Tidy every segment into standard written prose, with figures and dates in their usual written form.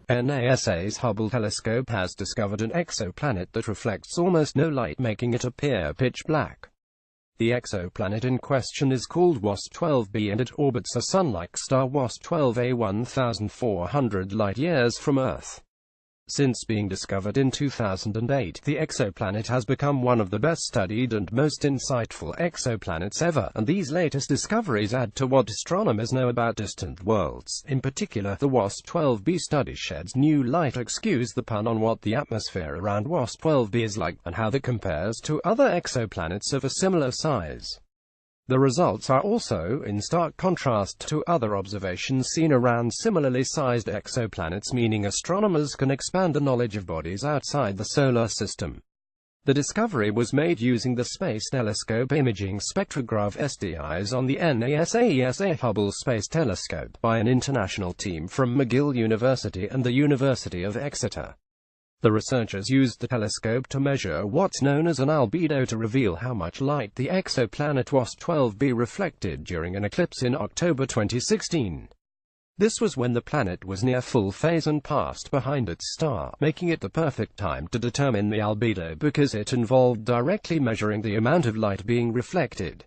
NASA's Hubble telescope has discovered an exoplanet that reflects almost no light, making it appear pitch black. The exoplanet in question is called WASP-12b, and it orbits a Sun-like star WASP-12a 1,400 light-years from Earth. Since being discovered in 2008, the exoplanet has become one of the best-studied and most insightful exoplanets ever, and these latest discoveries add to what astronomers know about distant worlds. In particular, the WASP-12b study sheds new light, excuse the pun, on what the atmosphere around WASP-12b is like, and how that compares to other exoplanets of a similar size. The results are also in stark contrast to other observations seen around similarly sized exoplanets, meaning astronomers can expand the knowledge of bodies outside the solar system. The discovery was made using the Space Telescope Imaging Spectrograph (SDIs) on the NASA Hubble Space Telescope by an international team from McGill University and the University of Exeter. The researchers used the telescope to measure what's known as an albedo to reveal how much light the exoplanet WASP-12b reflected during an eclipse in October 2016. This was when the planet was near full phase and passed behind its star, making it the perfect time to determine the albedo because it involved directly measuring the amount of light being reflected.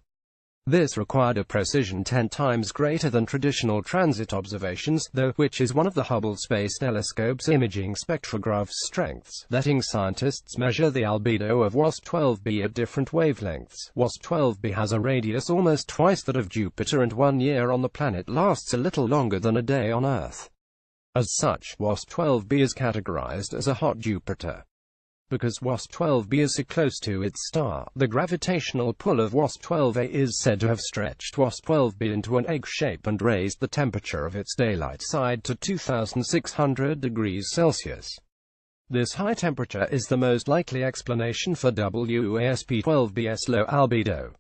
This required a precision 10 times greater than traditional transit observations, though, which is one of the Hubble Space Telescope's imaging spectrograph's strengths, letting scientists measure the albedo of WASP-12b at different wavelengths. WASP-12b has a radius almost twice that of Jupiter, and 1 year on the planet lasts a little longer than a day on Earth. As such, WASP-12b is categorized as a hot Jupiter. Because WASP-12b is so close to its star, the gravitational pull of WASP-12a is said to have stretched WASP-12b into an egg shape and raised the temperature of its daylight side to 2,600 degrees Celsius. This high temperature is the most likely explanation for WASP-12b's low albedo.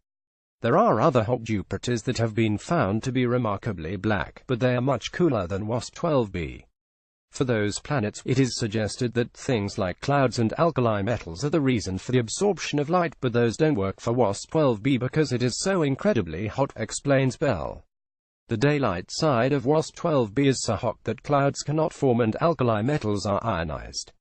There are other hot Jupiters that have been found to be remarkably black, but they are much cooler than WASP-12b. For those planets, it is suggested that things like clouds and alkali metals are the reason for the absorption of light, but those don't work for WASP-12b because it is so incredibly hot, explains Bell. The daylight side of WASP-12b is so hot that clouds cannot form and alkali metals are ionized.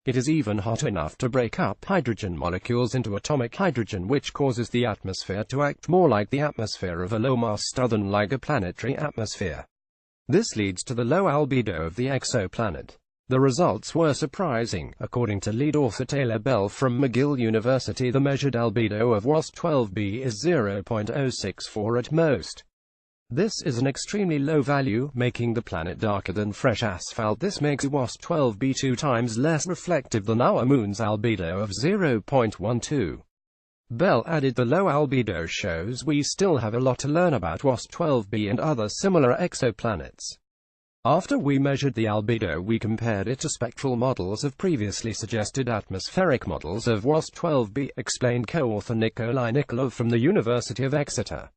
It is even hot enough to break up hydrogen molecules into atomic hydrogen, which causes the atmosphere to act more like the atmosphere of a low-mass star than like a planetary atmosphere. This leads to the low albedo of the exoplanet. The results were surprising. According to lead author Taylor Bell from McGill University, the measured albedo of WASP-12b is 0.064 at most. This is an extremely low value, making the planet darker than fresh asphalt. This makes WASP-12b 2 times less reflective than our Moon's albedo of 0.12. Bell added, the low albedo shows we still have a lot to learn about WASP-12b and other similar exoplanets. After we measured the albedo, we compared it to spectral models of previously suggested atmospheric models of WASP-12b, explained co-author Nikolai Nikolov from the University of Exeter.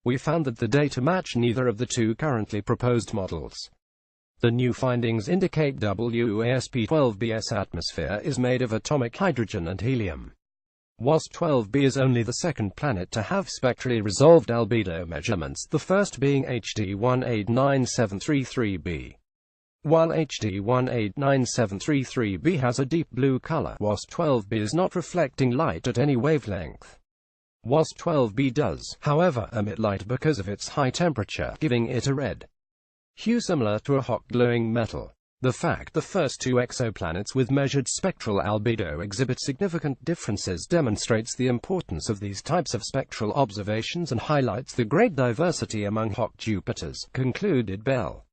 We found that the data match neither of the two currently proposed models. The new findings indicate WASP-12b's atmosphere is made of atomic hydrogen and helium. WASP-12b is only the second planet to have spectrally resolved albedo measurements, the first being HD 189733b. While HD 189733b has a deep blue color, WASP-12b is not reflecting light at any wavelength. WASP-12b does, however, emit light because of its high temperature, giving it a red hue similar to a hot glowing metal. The fact the first two exoplanets with measured spectral albedo exhibit significant differences demonstrates the importance of these types of spectral observations and highlights the great diversity among hot Jupiters, concluded Bell.